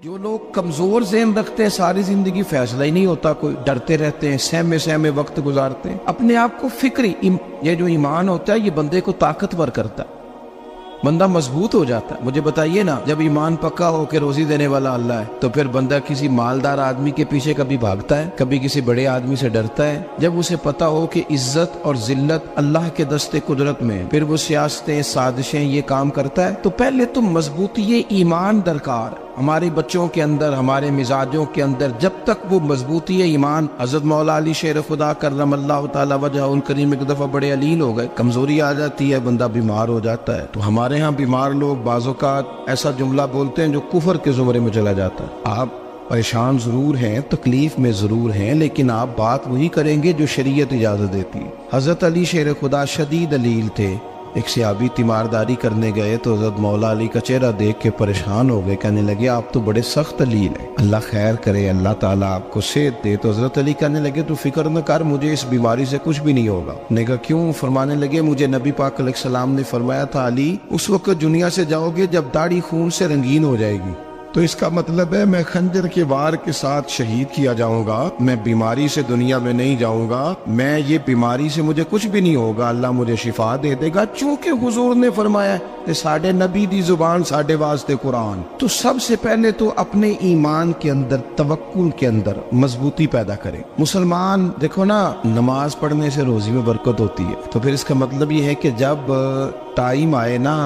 جو لوگ کمزور ذہن رکھتے ہیں ساری زندگی فیصلہ ہی نہیں ہوتا، کوئی ڈرتے رہتے ہیں، سہمے سہمے وقت گزارتے ہیں، اپنے آپ کو فکری یہ جو ایمان ہوتا ہے یہ بندے کو طاقتور کرتا ہے، بندہ مضبوط ہو جاتا ہے۔ مجھے بتائیے نا، جب ایمان پکا ہو کہ روزی دینے والا اللہ ہے تو پھر بندہ کسی مالدار آدمی کے پیچھے کبھی بھاگتا ہے، کبھی کسی بڑے آدمی سے ڈرتا ہے؟ جب اسے پتا ہو کہ عزت اور ذلت اللہ کے دستے قدرت میں، پھر وہ سیاستیں سازشیں یہ کام کرتا ہے۔ تو پہلے تو مضبوطی ایمان درکار ہے ہمارے بچوں کے اندر، ہمارے مزاجوں کے اندر۔ جب تک وہ مضبوطی ایمان، حضرت مولا علی شیر خدا کرم اللہ تعالی وجہ الکریم ایک دفعہ بڑے علیل ہو گئے، کمزوری آ جاتی ہے، بندہ بیمار ہو جاتا ہے۔ تو ہمارے ہاں بیمار لوگ بعض اوقات ایسا جملہ بولتے ہیں جو کفر کے زمرے میں چلا جاتا ہے۔ آپ پریشان ضرور ہیں، تکلیف میں ضرور ہیں، لیکن آپ بات وہی کریں گے جو شریعت اجازت دیتی ہے۔ حضرت علی شیر خدا شدید علیل تھے، ایک صحابی تیمارداری کرنے گئے تو حضرت مولا علی کا چہرہ دیکھ کے پریشان ہو گئے، کہنے لگے آپ تو بڑے سخت علیل ہیں، اللہ خیر کرے، اللہ تعالیٰ آپ کو صحت دے۔ تو حضرت علی کہنے لگے تو فکر نہ کر، مجھے اس بیماری سے کچھ بھی نہیں ہوگا۔ نے کہا کیوں؟ فرمانے لگے مجھے نبی پاک علیہ السلام نے فرمایا تھا علی اس وقت دنیا سے جاؤ گے جب داڑھی خون سے رنگین ہو جائے گی، تو اس کا مطلب ہے میں خنجر کے وار کے ساتھ شہید کیا جاؤں گا، میں بیماری سے دنیا میں نہیں جاؤں گا، میں یہ بیماری سے مجھے کچھ بھی نہیں ہوگا، اللہ مجھے شفا دے دے گا، چونکہ حضور نے فرمایا کہ ساڈے نبی دی زبان ساڈے واسطے قرآن۔ تو سب سے پہلے تو اپنے ایمان کے اندر، توکل کے اندر مضبوطی پیدا کرے۔ مسلمان دیکھو نا، نماز پڑھنے سے روزی میں برکت ہوتی ہے، تو پھر اس کا مطلب یہ ہے کہ جب ٹائم آئے نا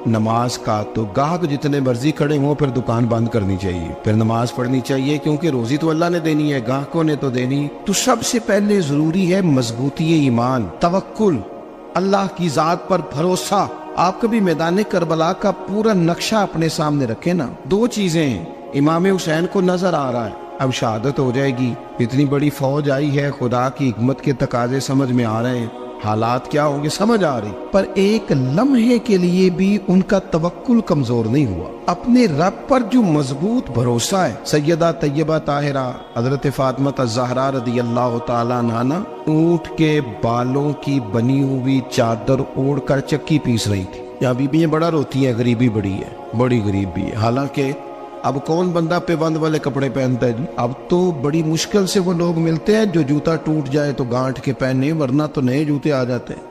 نماز کا تو گاہک جتنے مرضی کھڑے ہوں پھر دکان بند کرنی چاہیے، پھر نماز پڑھنی چاہیے، کیونکہ روزی تو اللہ نے دینی ہے، گاہکوں نے تو دینی۔ تو سب سے پہلے ضروری ہے مضبوطی ایمان، توکل، اللہ کی ذات پر بھروسہ۔ آپ کبھی میدان کربلا کا پورا نقشہ اپنے سامنے رکھیں نا، دو چیزیں ہیں، امام حسین کو نظر آ رہا ہے اب شہادت ہو جائے گی، اتنی بڑی فوج آئی ہے، خدا کی حکمت کے تقاضے سمجھ میں آ رہے ہیں، حالات کیا ہوں گے سمجھ آ رہی، پر ایک لمحے کے لیے بھی ان کا توکل کمزور نہیں ہوا۔ اپنے رب پر جو مضبوط بھروسہ ہے، سیدہ طیبہ طاہرہ حضرت فاطمہ الزہرا رضی اللہ تعالیٰ عنہا اونٹ کے بالوں کی بنی ہوئی چادر اوڑھ کر چکی پیس رہی تھی۔ یہاں بیویاں بڑا روتی ہیں، غریبی بڑی ہے، بڑی غریب بھی ہے، حالانکہ اب کون بندہ پیبند والے کپڑے پہنتا ہے جی؟ اب تو بڑی مشکل سے وہ لوگ ملتے ہیں جو جوتا ٹوٹ جائے تو گانٹھ کے پہنے، ورنہ تو نئے جوتے آ جاتے ہیں۔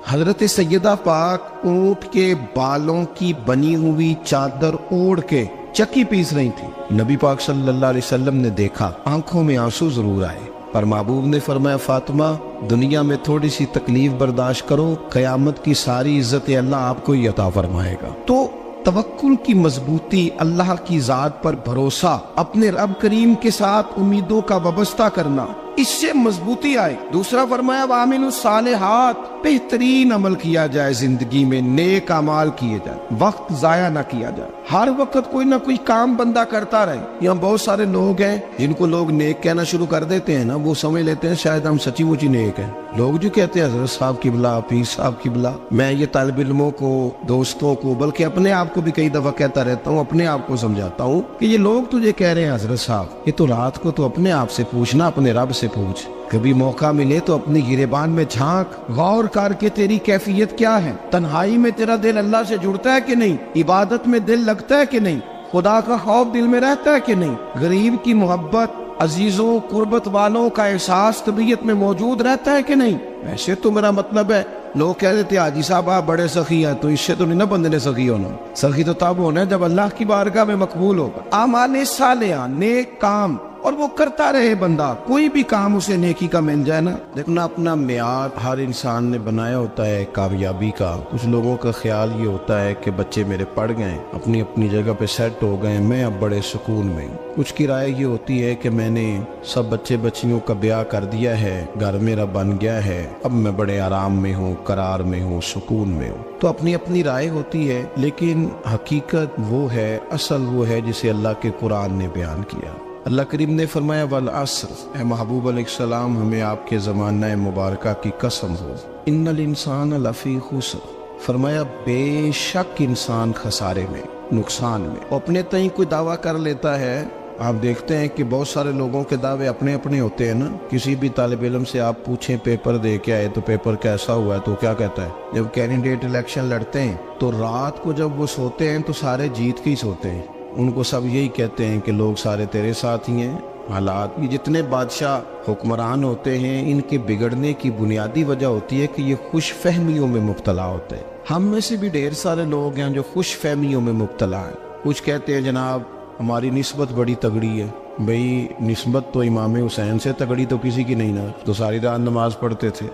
حضرت سیدہ پاک اونٹ کے بالوں کی بنی ہوئی چادر اوڑھ کے چکی پیس رہی تھی۔ نبی پاک صلی اللہ علیہ وسلم نے دیکھا، آنکھوں میں آنسو ضرور آئے، پر محبوب نے فرمایا فاطمہ دنیا میں تھوڑی سی تکلیف برداشت کرو، قیامت کی ساری عزت اللہ آپ کو ہی عطا فرمائے گا۔ تو توکل کی مضبوطی، اللہ کی ذات پر بھروسہ، اپنے رب کریم کے ساتھ امیدوں کا وابستہ کرنا، اس سے مضبوطی آئے۔ دوسرا فرمایا وَعَمِلُوا الصَّالِحَاتِ، بہترین عمل کیا جائے زندگی میں، نیک اعمال کیے جائے، وقت ضائع نہ کیا جائے، ہر وقت کوئی نہ کوئی کام بندہ کرتا رہے۔ یہاں بہت سارے لوگ ہیں جن کو لوگ نیک کہنا شروع کر دیتے ہیں نا، وہ سمجھ لیتے ہیں شاید ہم سچی مچی نیک ہیں۔ لوگ جو کہتے ہیں حضرت صاحب کی بلا، پیر صاحب کی بلا، میں یہ طالب علموں کو، دوستوں کو، بلکہ اپنے آپ کو بھی کئی دفعہ کہتا رہتا ہوں، اپنے آپ کو سمجھاتا ہوں کہ یہ لوگ تجھے کہہ رہے ہیں حضرت صاحب، یہ تو رات کو تو اپنے آپ سے پوچھنا، اپنے رب سے پوچھ، کبھی موقع ملے تو اپنی گریبان میں جھانک، غور کر کے تیری کیفیت کیا ہے، تنہائی میں تیرا دل اللہ سے جڑتا ہے کہ نہیں، عبادت میں دل لگتا ہے کہ نہیں، خدا کا خوف دل میں رہتا ہے کہ نہیں، غریب کی محبت، عزیزوں قربت والوں کا احساس طبیعت میں موجود رہتا ہے کہ نہیں۔ ویسے تو میرا مطلب ہے، لوگ کہہ دیتے حاجی صاحب آپ بڑے سخی ہیں، تو اس سے تو نہیں نا بندے نے سخی ہونا، سخی تو تب ہونا ہے جب اللہ کی بارگاہ میں مقبول ہوگا۔ اعمال صالحہ، نیک کام، اور وہ کرتا رہے بندہ، کوئی بھی کام اسے نیکی کا مل جائے نا۔ دیکھنا اپنا معیار ہر انسان نے بنایا ہوتا ہے کامیابی کا۔ کچھ لوگوں کا خیال یہ ہوتا ہے کہ بچے میرے پڑھ گئے، اپنی اپنی جگہ پہ سیٹ ہو گئے، میں اب بڑے سکون میں ہوں۔ کچھ کی رائے یہ ہوتی ہے کہ میں نے سب بچے بچیوں کا بیاہ کر دیا ہے، گھر میرا بن گیا ہے، اب میں بڑے آرام میں ہوں، قرار میں ہوں، سکون میں ہوں۔ تو اپنی اپنی رائے ہوتی ہے، لیکن حقیقت وہ ہے، اصل وہ ہے جسے اللہ کے قرآن نے بیان کیا۔ اللہ کریم نے فرمایا والعصر، اے محبوب علیہ السلام ہمیں آپ کے زمانہ مبارکہ کی قسم ہو، ان الانسان لفی خسر، فرمایا بے شک انسان خسارے میں، نقصان میں۔ اپنے تئیں کوئی دعویٰ کر لیتا ہے، آپ دیکھتے ہیں کہ بہت سارے لوگوں کے دعوے اپنے اپنے ہوتے ہیں نا۔ کسی بھی طالب علم سے آپ پوچھیں پیپر دے کے آئے تو پیپر کیسا ہوا ہے تو کیا کہتا ہے؟ جب کینڈیڈیٹ الیکشن لڑتے ہیں تو رات کو جب وہ سوتے ہیں تو سارے جیت کے ہی سوتے ہیں، ان کو سب یہی کہتے ہیں کہ لوگ سارے تیرے ساتھ ہی ہیں. حالات یہ جتنے بادشاہ حکمران ہوتے ہیں ان کے بگڑنے کی بنیادی وجہ ہوتی ہے کہ یہ خوش فہمیوں میں مبتلا ہوتے ہیں. ہم میں سے بھی ڈھیر سارے لوگ ہیں جو خوش فہمیوں میں مبتلا ہیں. کچھ کہتے ہیں جناب ہماری نسبت بڑی تگڑی ہے. بھئی نسبت تو امام حسین سے تگڑی تو کسی کی نہیں نا. تو ساری رات نماز پڑھتے تھے,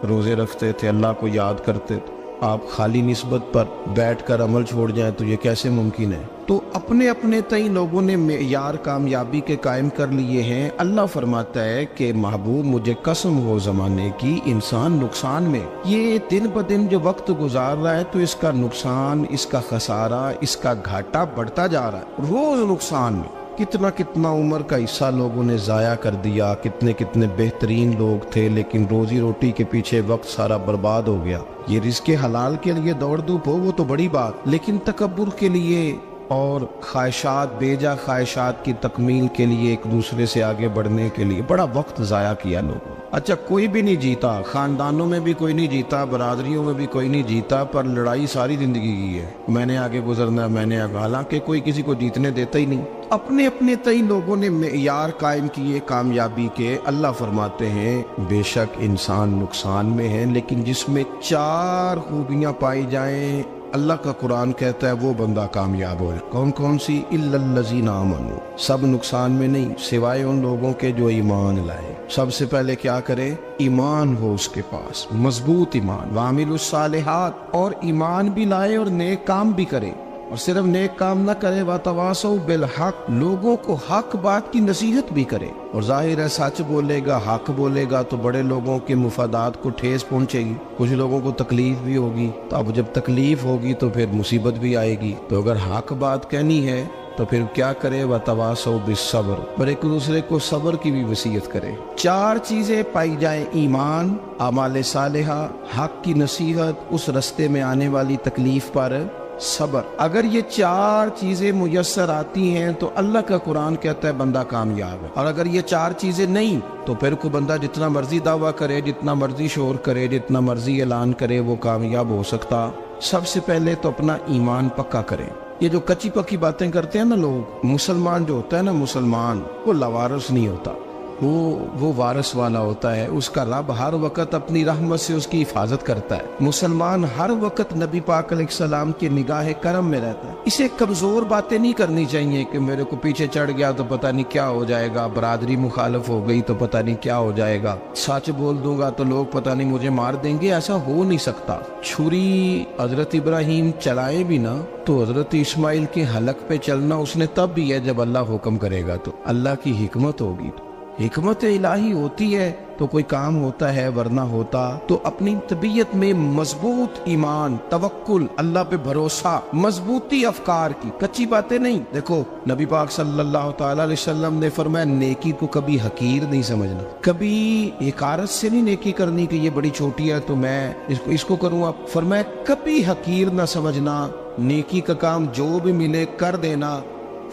روزے رکھتے تھے, اللہ کو یاد کرتے تھے. آپ خالی نسبت پر بیٹھ کر عمل چھوڑ جائیں تو یہ کیسے ممکن ہے؟ تو اپنے اپنے تئیں لوگوں نے معیار کامیابی کے قائم کر لیے ہیں. اللہ فرماتا ہے کہ محبوب مجھے قسم ہو زمانے کی, انسان نقصان میں. یہ دن بدن جو وقت گزار رہا ہے تو اس کا نقصان, اس کا خسارہ, اس کا گھاٹا بڑھتا جا رہا ہے روز نقصان میں. کتنا کتنا عمر کا حصہ لوگوں نے ضائع کر دیا. کتنے کتنے بہترین لوگ تھے لیکن روزی روٹی کے پیچھے وقت سارا برباد ہو گیا. یہ رزق حلال کے لیے دوڑ دھوپ ہو وہ تو بڑی بات, لیکن تکبر کے لیے اور خواہشات, بیجا خواہشات کی تکمیل کے لیے, ایک دوسرے سے آگے بڑھنے کے لیے بڑا وقت ضائع کیا لوگوں. اچھا کوئی بھی نہیں جیتا, خاندانوں میں بھی کوئی نہیں جیتا, برادریوں میں بھی کوئی نہیں جیتا, پر لڑائی ساری زندگی کی ہے. میں نے آگے گزرنا, میں نے آگے, حالانکہ کوئی کسی کو جیتنے دیتا ہی نہیں. اپنے اپنے تئی لوگوں نے معیار قائم کیے کامیابی کے. اللہ فرماتے ہیں بے شک انسان نقصان میں ہے, لیکن جس میں 4 خوبیاں پائی جائیں اللہ کا قرآن کہتا ہے وہ بندہ کامیاب ہو. کون کون سی؟ الا الذین آمنوا, سب نقصان میں نہیں سوائے ان لوگوں کے جو ایمان لائے. سب سے پہلے کیا کرے؟ ایمان ہو اس کے پاس, مضبوط ایمان. وعملوا الصالحات, اور ایمان بھی لائے اور نیک کام بھی کرے. اور صرف نیک کام نہ کرے, وتواصوا بالحق, لوگوں کو حق بات کی نصیحت بھی کرے. اور ظاہر ہے سچ بولے گا, حق بولے گا تو بڑے لوگوں کے مفادات کو ٹھیس پہنچے گی, کچھ لوگوں کو تکلیف بھی ہوگی. تو اب جب تکلیف ہوگی تو پھر مصیبت بھی آئے گی. تو اگر حق بات کہنی ہے تو پھر کیا کرے؟ وتواصوا بالصبر, اور ایک دوسرے کو صبر کی بھی وصیت کرے. 4 چیزیں پائی جائیں, ایمان, اعمال صالحہ, حق کی نصیحت, اس رستے میں آنے والی تکلیف پر صبر. اگر یہ 4 چیزیں میسر آتی ہیں تو اللہ کا قرآن کہتا ہے بندہ کامیاب ہے. اور اگر یہ 4 چیزیں نہیں تو پھر کوئی بندہ جتنا مرضی دعویٰ کرے, جتنا مرضی شور کرے, جتنا مرضی اعلان کرے, وہ کامیاب ہو سکتا. سب سے پہلے تو اپنا ایمان پکا کرے. یہ جو کچی پکی باتیں کرتے ہیں نا لوگ, مسلمان جو ہوتا ہے نا, مسلمان وہ لاوارث نہیں ہوتا, وہ وارث والا ہوتا ہے. اس کا رب ہر وقت اپنی رحمت سے اس کی حفاظت کرتا ہے. مسلمان ہر وقت نبی پاک علیہ السلام کی نگاہ کرم میں رہتا ہے. اسے کمزور باتیں نہیں کرنی چاہیے کہ میرے کو پیچھے چڑھ گیا تو پتہ نہیں کیا ہو جائے گا, برادری مخالف ہو گئی تو پتہ نہیں کیا ہو جائے گا, سچ بول دوں گا تو لوگ پتہ نہیں مجھے مار دیں گے. ایسا ہو نہیں سکتا. چھری حضرت ابراہیم چلائے بھی نا تو حضرت اسماعیل کے حلق پہ چلنا اس نے تب بھی ہے جب اللہ حکم کرے گا. تو اللہ کی حکمت ہوگی, حکمت الہی ہوتی ہے تو کوئی کام ہوتا ہے, ورنہ ہوتا. تو اپنی طبیعت میں مضبوط ایمان, توکل, اللہ پہ بھروسہ, مضبوطی افکار کی, کچی باتیں نہیں. دیکھو نبی پاک صلی اللہ تعالی علیہ وسلم نے فرمایا نیکی کو کبھی حقیر نہیں سمجھنا, کبھی حقارت سے نہیں نیکی کرنی کہ یہ بڑی چھوٹی ہے تو میں اس کو کروں. آپ فرمایا کبھی حقیر نہ سمجھنا, نیکی کا کام جو بھی ملے کر دینا.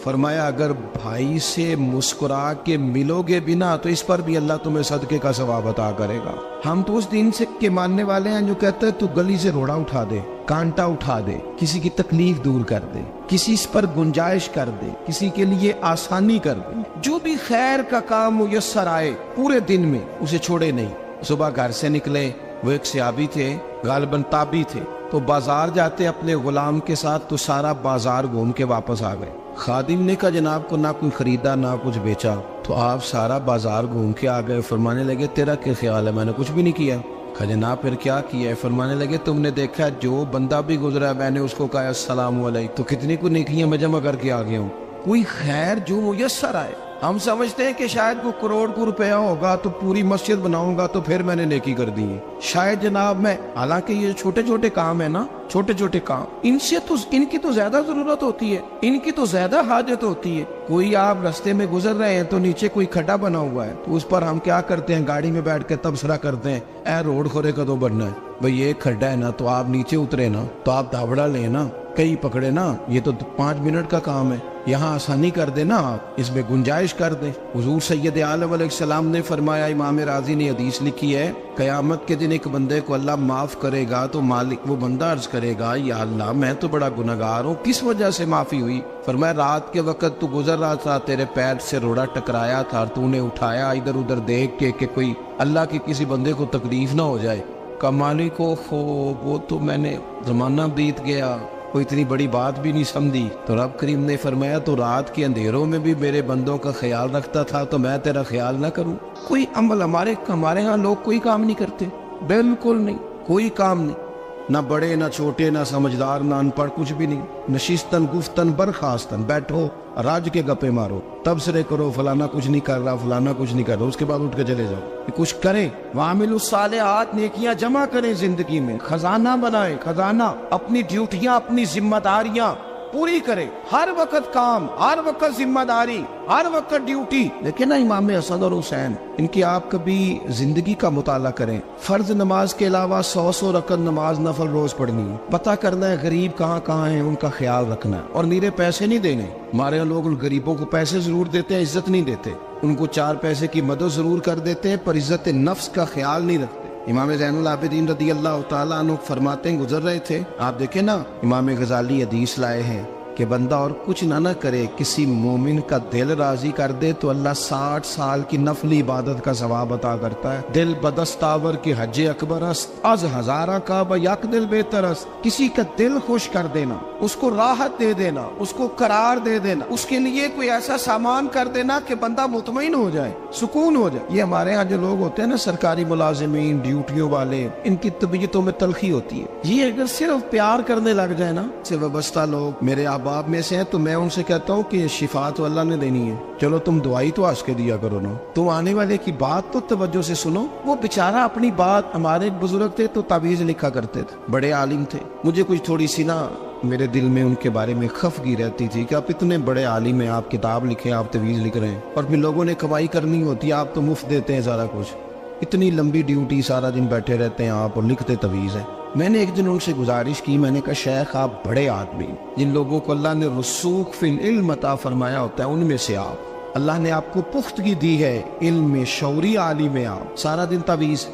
فرمایا اگر بھائی سے مسکرا کے ملو گے بنا تو اس پر بھی اللہ تمہیں صدقے کا ثواب عطا کرے گا. ہم تو اس دین سے کے ماننے والے ہیں جو کہتے ہیں تو گلی سے روڑا اٹھا دے, کانٹا اٹھا دے, کسی کی تکلیف دور کر دے, کسی اس پر گنجائش کر دے, کسی کے لیے آسانی کر دے. جو بھی خیر کا کام میسر آئے پورے دن میں اسے چھوڑے نہیں. صبح گھر سے نکلے, وہ ایک صحابی تھے, غالباً تابعی تھے, تو بازار جاتے اپنے غلام کے ساتھ تو سارا بازار گھوم کے واپس آ گئے. خادم نے کہا جناب کو نہ کوئی خریدا نہ کچھ بیچا, تو آپ سارا بازار گھوم کے آ گئے. فرمانے لگے تیرا کیا خیال ہے؟ میں نے کچھ بھی نہیں کیا. کہا جناب پھر کیا کیا ہے؟ فرمانے لگے تم نے دیکھا جو بندہ بھی گزرا میں نے اس کو کہا السلام علیکم, تو کتنی کو نیکیاں میں جمع کر کے آ گیا ہوں. کوئی خیر جو میسر آئے. ہم سمجھتے ہیں کہ شاید کوئی کروڑ کو روپیہ ہوگا تو پوری مسجد بناؤں گا تو پھر میں نے نیکی کر دی ہے. شاید جناب میں, حالانکہ یہ چھوٹے چھوٹے کام ہے نا, چھوٹے چھوٹے کام, ان کی تو زیادہ ضرورت ہوتی ہے, ان کی تو زیادہ حاجت ہوتی ہے. کوئی آپ رستے میں گزر رہے ہیں تو نیچے کوئی کھڈا بنا ہوا ہے, تو اس پر ہم کیا کرتے ہیں, گاڑی میں بیٹھ کے تبصرہ کرتے ہیں اے روڈ کھورے کدو بننا ہے بھئی, یہ کھڈا ہے نا تو آپ نیچے اترے نا, تو آپ دھاوڑا لیں نا, کئی پکڑے نا, یہ تو 5 منٹ کا کام ہے. یہاں آسانی کر دیں نا آپ، اس میں گنجائش کر دیں۔ حضور سید عالم علیہ السلام نے فرمایا، امام راضی نے حدیث لکھی ہے، قیامت کے دن ایک بندے کو اللہ معاف کرے گا تو مالک وہ بندہ عرض کرے گا، یا اللہ میں تو بڑا گنہگار ہوں، کس وجہ سے معافی ہوئی؟ فرمایا رات کے وقت تو گزر رہا تھا، تیرے پیر سے روڑا ٹکرایا تھا، تو نے اٹھایا ادھر ادھر دیکھ کے کہ کوئی اللہ کے کسی بندے کو تکلیف نہ ہو جائے۔ کہ مالک وہ تو میں نے زمانہ بیت گیا، کوئی اتنی بڑی بات بھی نہیں سمجھی۔ تو رب کریم نے فرمایا تو رات کے اندھیروں میں بھی میرے بندوں کا خیال رکھتا تھا، تو میں تیرا خیال نہ کروں؟ کوئی عمل ہمارے ہاں لوگ کوئی کام نہیں کرتے، بالکل نہیں، کوئی کام نہیں، نہ بڑے نہ چھوٹے نہ سمجھدار نہ ان پڑھ، کچھ بھی نہیں۔ نشستن گفتن برخاستن، بیٹھو راج کے گپے مارو، تبصرے کرو، فلانا کچھ نہیں کر رہا، فلانا کچھ نہیں کر رہا، اس کے بعد اٹھ کے چلے جاؤ۔ کچھ کریں، وعملوا الصالحات، نیکیاں جمع کریں زندگی میں، خزانہ بنائیں، خزانہ، اپنی ڈیوٹیاں اپنی ذمہ داریاں پوری کریں، ہر وقت کام، ہر وقت ذمہ داری، ہر وقت ڈیوٹی۔ لیکن نا امام حسن اور حسین، ان کی آپ کبھی زندگی کا مطالعہ کریں، فرض نماز کے علاوہ 100 رکعت نماز نفل روز پڑھنی ہے، پتہ کرنا ہے غریب کہاں کہاں ہیں، ان کا خیال رکھنا ہے، اور نیرے پیسے نہیں دینے۔ ہمارے یہاں لوگ غریبوں کو پیسے ضرور دیتے ہیں، عزت نہیں دیتے، ان کو 4 پیسے کی مدد ضرور کر دیتے ہیں، پر عزت نفس کا خیال نہیں رکھتے۔ امام زین العابدین رضی اللہ تعالیٰ عنہ فرماتے ہیں، گزر رہے تھے، آپ دیکھیں نا، امام غزالی حدیث لائے ہیں کہ بندہ اور کچھ نہ کرے، کسی مومن کا دل راضی کر دے تو اللہ 60 سال کی نفلی عبادت کا ثواب عطا کرتا ہے۔ دل بدستاور کی حج اکبر است، از ہزارہ کعبہ یک دل بہتر است۔ کسی کا دل خوش کر دینا، اس کو راحت دے دینا، اس کو قرار دے دینا، اس کے لیے کوئی ایسا سامان کر دینا کہ بندہ مطمئن ہو جائے، سکون ہو جائے۔ یہ ہمارے ہاں جو لوگ ہوتے ہیں نا، سرکاری ملازمین، ڈیوٹیوں والے، ان کی طبیعتوں میں تلخی ہوتی ہے۔ یہ اگر صرف پیار کرنے لگ جائے نا، سے وابستہ لوگ میرے احباب میں سے ہیں، تو میں ان سے کہتا ہوں کہ شفا تو اللہ نے دینی ہے، چلو تم دعائی تو آس کے دیا کرو نا، تم آنے والے کی بات تو توجہ سے سنو۔ وہ بیچارہ اپنی بات، ہمارے ایک بزرگ تھے تو تعویذ لکھا کرتے تھے، بڑے عالم تھے، مجھے کچھ تھوڑی سی نا میرے دل میں ان کے بارے میں خفگی رہتی تھی کہ آپ اتنے بڑے عالم ہیں، آپ کتاب لکھیں، آپ تعویذ لکھ رہے ہیں، اور پھر لوگوں نے کمائی کرنی ہوتی ہے، آپ تو مفت دیتے ہیں سارا کچھ، اتنی لمبی ڈیوٹی، سارا دن بیٹھے رہتے ہیں آپ اور لکھتے تعویذ ہیں۔ میں نے ایک دن ان سے گزارش کی، میں نے کہا شیخ آپ بڑے آدمی، جن لوگوں کو اللہ نے رسوخ فی العلم عطا فرمایا ہوتا ہے، ان میں سے آپ، اللہ نے آپ کو پختگی دی ہے، علم میں شعوری عالم ہے آپ، سارا دن تعویذ۔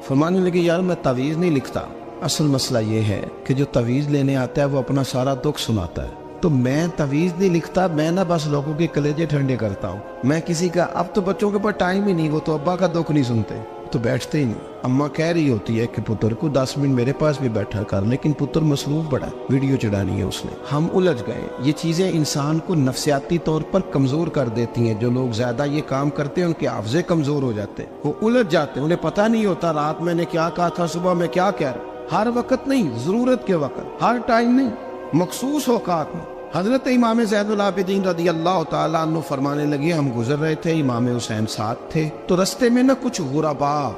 فرمانے لگے یار میں تعویذ نہیں لکھتا، اصل مسئلہ یہ ہے کہ جو تعویذ لینے آتا ہے وہ اپنا سارا دکھ سناتا ہے، تو میں تعویذ نہیں لکھتا، میں نہ بس لوگوں کے کلیجے ٹھنڈے کرتا ہوں، میں کسی کا، اب تو بچوں کے پاس ٹائم ہی نہیں، وہ تو ابا کا دکھ نہیں سنتے، تو بیٹھتے ہی نہیں۔ اماں کہہ رہی ہوتی ہے کہ پتر کو 10 منٹ میرے پاس بھی بیٹھا کر، لیکن پتر مصروف بڑا ہے، ویڈیو چڑھانی ہے اس نے۔ ہم الجھ گئے۔ یہ چیزیں انسان کو نفسیاتی طور پر کمزور کر دیتی ہیں۔ جو لوگ زیادہ یہ کام کرتے ہیں ان کے حافظے کمزور ہو جاتے ہیں، وہ الجھ جاتے ہیں، انہیں پتہ نہیں ہوتا رات میں نے کیا کہا تھا، صبح میں کیا کہہ رہا۔ ہر وقت نہیں، ضرورت کے وقت، ہر ٹائم نہیں، مخصوص اوقات میں۔ حضرت امام زین العابدین رضی اللہ تعالیٰ عنہ فرمانے لگے، ہم گزر رہے تھے، امام حسین ساتھ تھے، تو رستے میں نہ کچھ غربا،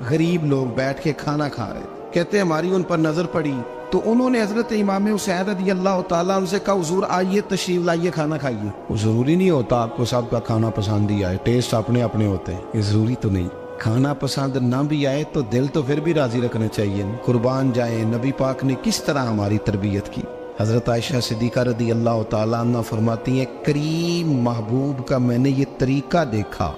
غریب لوگ بیٹھ کے کھانا کھا رہے تھے، کہتے ہماری ان پر نظر پڑی، تو انہوں نے حضرت امام حسین رضی اللہ تعالیٰ عنہ سے کہا حضور آئیے، تشریف لائیے، کھانا کھائیے۔ وہ ضروری نہیں ہوتا آپ کو سب کا کھانا پسند ہی آئے، ٹیسٹ اپنے اپنے ہوتے ہیں، یہ ضروری تو نہیں۔ کھانا پسند نہ بھی آئے تو دل تو پھر بھی راضی رکھنا چاہیے۔ قربان جائیں، نبی پاک نے کس طرح ہماری تربیت کی۔ حضرت عائشہ صدیقہ رضی اللہ تعالیٰ عنہ فرماتی ہیں، کریم محبوب کا میں نے یہ طریقہ دیکھا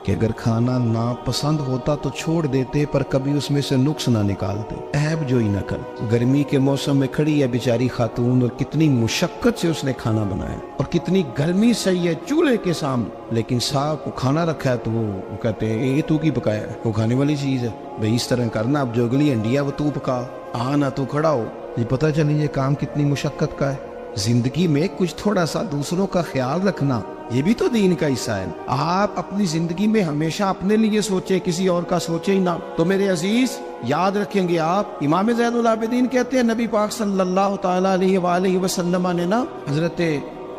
کہ اگر کھانا ناپسند ہوتا تو چھوڑ دیتے، پر کبھی اس میں سے نقص نہ نکالتے، عیب جوئی نہ کر۔ گرمی کے موسم میں کھڑی ہے بیچاری خاتون، اور کتنی مشقت سے اس نے کھانا بنایا، اور کتنی گرمی سہی ہے چولہے کے سامنے، لیکن صاحب کو کھانا رکھا ہے تو وہ کہتے ہیں یہ تو کی پکایا ہے، وہ کھانے والی چیز ہے بھئی، اس طرح کرنا، اب جو اگلی انڈیا وہ تو پکا، آنا تو کھڑا ہو۔ یہ پتہ چلی یہ کام کتنی مشقت کا ہے۔ زندگی میں کچھ تھوڑا سا دوسروں کا خیال رکھنا، یہ بھی تو دین کا حصہ ہے۔ آپ اپنی زندگی میں ہمیشہ اپنے لیے سوچیں، کسی اور کا سوچیں ہی نہ۔ تو میرے عزیز یاد رکھیں گے آپ، امام زین العابدین کہتے ہیں نبی پاک صلی اللہ تعالیٰ علیہ وآلہ وسلم نے نا حضرت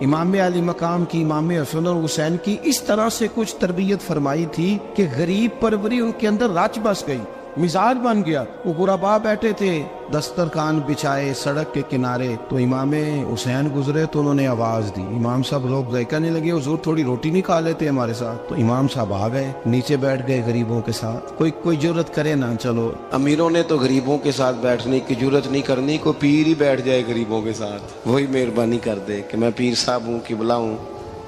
امام علی مقام کی، امام حسن اور حسین کی اس طرح سے کچھ تربیت فرمائی تھی کہ غریب پروری ان کے اندر رچ بس گئی۔ مزاج بن گیا. وہ غربا بیٹھے تھے دسترخوان بچھائے سڑک کے کنارے, تو امام حسین گزرے تو انہوں نے آواز دی. امام صاحب لوگ کہنے لگے حضور تھوڑی روٹی نہیں کھا لیتے ہمارے ساتھ. تو امام صاحب آ گئے, نیچے بیٹھ گئے غریبوں کے ساتھ. کوئی جرت کرے نا, چلو امیروں نے تو غریبوں کے ساتھ بیٹھنے کی جرت نہیں کرنی, کوئی پیر ہی بیٹھ جائے غریبوں کے ساتھ, وہی مہربانی کر دے کہ میں پیر صاحب ہوں قبلہ ہوں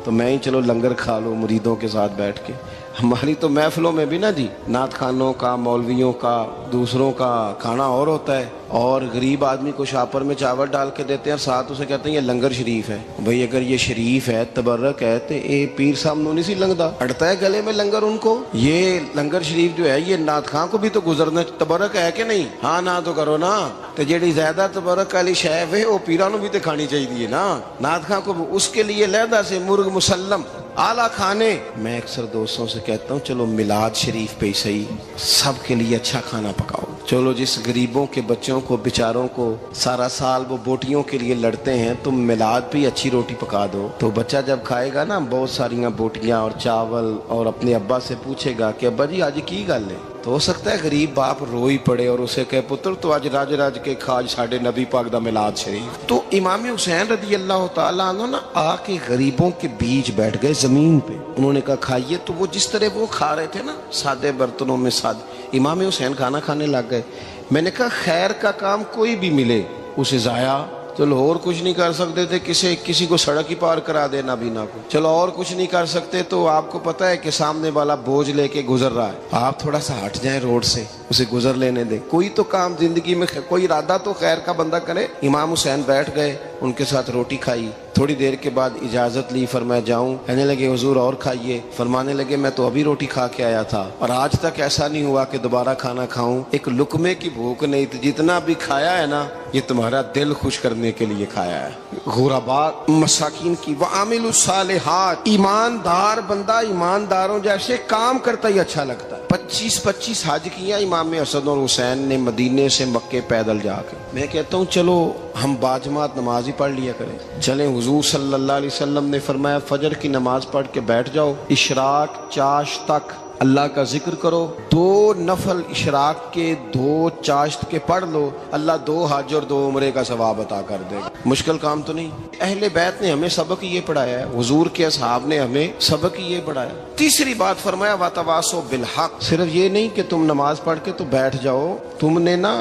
تو میں ہی چلو لنگر کھا لوں مریدوں کے ساتھ بیٹھ کے. ہماری تو محفلوں میں بھی نا جی نعت خانوں کا, مولویوں کا, دوسروں کا کھانا اور ہوتا ہے, اور غریب آدمی کو شاپر میں چاول ڈال کے دیتے ہیں اور ساتھ اسے کہتے ہیں یہ لنگر شریف ہے. بھئی اگر یہ شریف ہے, تبرک ہے, تو اے پیر صاحب نو نہیں سی لنگدا, اڑتا ہے گلے میں لنگر ان کو. یہ لنگر شریف جو ہے یہ نعت خاں کو بھی تو گزرنا, تبرک ہے کہ نہیں؟ ہاں نہ تو کرو نا, تو جیڑی زیادہ تبرک والی شے ہے وہ پیراں نو بھی تو کھانی چاہیے نا, نعت خاں کو اس کے لیے علیحدہ سے مرغ مسلم اعلیٰ کھانے. میں اکثر دوستوں سے کہتا ہوں چلو میلاد شریف پہ ہی صحیح سب کے لیے اچھا کھانا پکاؤ. چلو جس غریبوں کے بچوں کو بیچاروں کو سارا سال وہ بوٹیوں کے لیے لڑتے ہیں, تم میلاد پہ ہی اچھی روٹی پکا دو, تو بچہ جب کھائے گا نا بہت ساریاں بوٹیاں اور چاول, اور اپنے ابا سے پوچھے گا کہ ابا جی آج کی گل ہے, تو ہو سکتا ہے غریب باپ رو ہی پڑے اور اسے کہے پتر تو آج راج راج کے کھاج ساڈے نبی پاک دا میلاد شریف. تو امام حسین رضی اللہ تعالیٰ عنہ نا آ کے غریبوں کے بیچ بیٹھ گئے زمین پہ. انہوں نے کہا کھائیے, تو وہ جس طرح وہ کھا رہے تھے نا سادے برتنوں میں سادے, امام حسین کھانا کھانے لگ گئے. میں نے کہا خیر کا کام کوئی بھی ملے اسے ضائع, چلو اور کچھ نہیں کر سکتے تھے کسی کو سڑک ہی پار کرا دے نابینا کو, چلو اور کچھ نہیں کر سکتے تو آپ کو پتا ہے کہ سامنے والا بوجھ لے کے گزر رہا ہے, آپ تھوڑا سا ہٹ جائیں روڈ سے, اسے گزر لینے دیں. کوئی تو کام زندگی میں کوئی ارادہ تو خیر کا بندہ کرے. امام حسین بیٹھ گئے, ان کے ساتھ روٹی کھائی, تھوڑی دیر کے بعد اجازت لی, فرمایا جاؤں؟ کہنے لگے حضور اور کھائیے. فرمانے لگے میں تو ابھی روٹی کھا کے آیا تھا اور آج تک ایسا نہیں ہوا کہ دوبارہ کھانا کھاؤں, ایک لقمے کی بھوک نہیں تھی, جتنا بھی کھایا ہے نا یہ تمہارا دل خوش کرنے کے لیے کھایا ہے. غرباء مساکین کی وعامل الصالحات, ایماندار بندہ ایمانداروں جیسے کام کرتا ہی اچھا لگتا ہے. 25 حج کیا امام حسن اور حسین نے مدینے سے مکے پیدل جا کے. میں کہتا ہوں چلو ہم باجماعت نماز ہی پڑھ لیا کریں. چلیں حضور صلی اللہ علیہ وسلم نے فرمایا فجر کی نماز پڑھ کے بیٹھ جاؤ, اشراق چاشت تک اللہ کا ذکر کرو, 2 نفل اشراق کے 2 چاشت کے پڑھ لو, اللہ 2 حج اور 2 عمرے کا ثواب عطا کر دے گا. مشکل کام تو نہیں. اہل بیت نے ہمیں سبق یہ پڑھایا ہے, حضور کے اصحاب نے ہمیں سبق یہ پڑھایا. تیسری بات فرمایا وَتَوَاصَوْا بِالْحَقِّ, صرف یہ نہیں کہ تم نماز پڑھ کے تو بیٹھ جاؤ, تم نے نا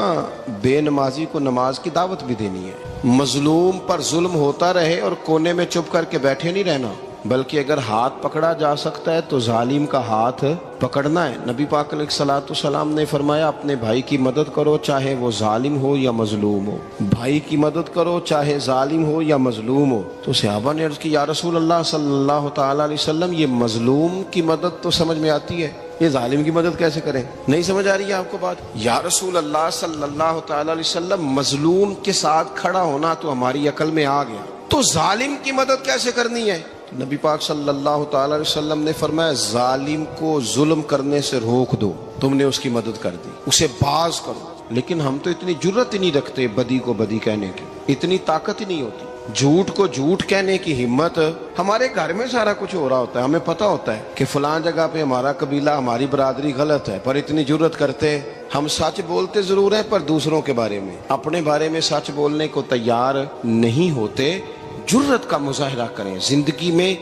بے نمازی کو نماز کی دعوت بھی دینی ہے. مظلوم پر ظلم ہوتا رہے اور کونے میں چپ کر کے بیٹھے نہیں رہنا, بلکہ اگر ہاتھ پکڑا جا سکتا ہے تو ظالم کا ہاتھ پکڑنا ہے. نبی پاک علیہ الصلوۃ والسلام نے فرمایا اپنے بھائی کی مدد کرو چاہے وہ ظالم ہو یا مظلوم ہو, بھائی کی مدد کرو چاہے ظالم ہو یا مظلوم ہو. تو صحابہ نے عرض کی یا رسول اللہ صلی اللہ تعالی علیہ وسلم یہ مظلوم کی مدد تو سمجھ میں آتی ہے, یہ ظالم کی مدد کیسے کریں؟ نہیں سمجھ آ رہی ہے آپ کو بات؟ یا رسول اللہ صلی اللہ تعالی علیہ وسلم مظلوم کے ساتھ کھڑا ہونا تو ہماری عقل میں آ گیا, تو ظالم کی مدد کیسے کرنی ہے؟ نبی پاک صلی اللہ تعالی علیہ وسلم نے فرمایا ظالم کو ظلم کرنے سے روک دو, تم نے اس کی مدد کر دی, اسے باز کرو. لیکن ہم تو اتنی جرت ہی نہیں رکھتے بدی کو بدی کہنے کی, اتنی طاقت ہی نہیں ہوتی. جھوٹ کو جھوٹ کہنے کی ہمت, ہمارے گھر میں سارا کچھ ہو رہا ہوتا ہے, ہمیں پتہ ہوتا ہے کہ فلاں جگہ پہ ہمارا قبیلہ ہماری برادری غلط ہے, پر اتنی جرت کرتے. ہم سچ بولتے ضرور ہیں پر دوسروں کے بارے میں, اپنے بارے میں سچ بولنے کو تیار نہیں ہوتے. جرت کا مظاہرہ کریں, زندگی میں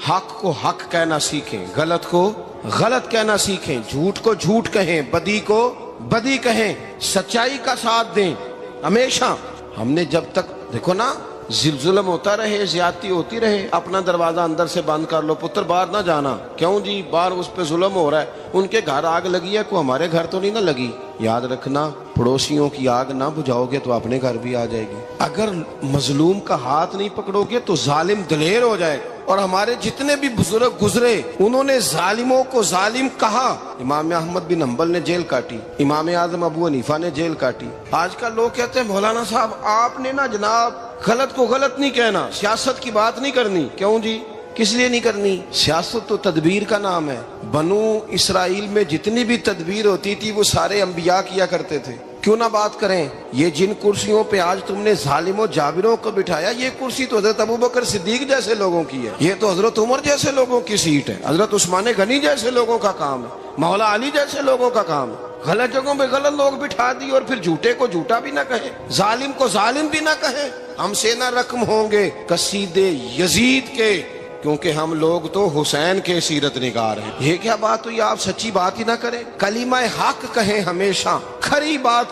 حق کو حق کہنا سیکھیں, غلط کو غلط کہنا سیکھیں, جھوٹ کو جھوٹ کہیں, بدی کو بدی کہیں, سچائی کا ساتھ دیں ہمیشہ. ہم نے جب تک دیکھو نا ظلم ہوتا رہے, زیادتی ہوتی رہے, اپنا دروازہ اندر سے بند کر لو, پتر باہر نہ جانا. کیوں جی؟ باہر اس پہ ظلم ہو رہا ہے, ان کے گھر آگ لگی ہے, کو ہمارے گھر تو نہیں نہ لگی. یاد رکھنا پڑوسیوں کی آگ نہ بجھاؤ گے تو اپنے گھر بھی آ جائے گی. اگر مظلوم کا ہاتھ نہیں پکڑو گے تو ظالم دلیر ہو جائے گا. اور ہمارے جتنے بھی بزرگ گزرے انہوں نے ظالموں کو ظالم کہا. امام احمد بن حنبل نے جیل کاٹی, امام اعظم ابو حنیفہ نے جیل کاٹی. آج کل لوگ کہتے ہیں مولانا صاحب آپ نے نا جناب غلط کو غلط نہیں کہنا, سیاست کی بات نہیں کرنی. کیوں جی؟ کس لیے نہیں کرنی؟ سیاست تو تدبیر کا نام ہے. بنو اسرائیل میں جتنی بھی تدبیر ہوتی تھی وہ سارے انبیاء کیا کرتے تھے. کیوں نہ بات کریں؟ یہ جن کرسیوں پہ آج تم نے ظالموں جابروں کو بٹھایا, یہ کرسی تو حضرت ابوبکر صدیق جیسے لوگوں کی ہے, یہ تو حضرت عمر جیسے لوگوں کی سیٹ ہے, حضرت عثمان غنی جیسے لوگوں کا کام ہے, مولا علی جیسے لوگوں کا کام ہے. غلط جگہوں پہ غلط لوگ بٹھا دی اور پھر جھوٹے کو جھوٹا بھی نہ کہیں، ظالم کو ظالم بھی نہ کہیں۔ ہم سے نہ رقم ہوں گے قصیدے یزید کے، کیونکہ ہم لوگ تو حسین کے سیرت نگار ہیں۔ یہ کیا بات ہوئی، آپ سچی بات ہی نہ کریں، کلمہ حق کہیں ہمیشہ، کھری بات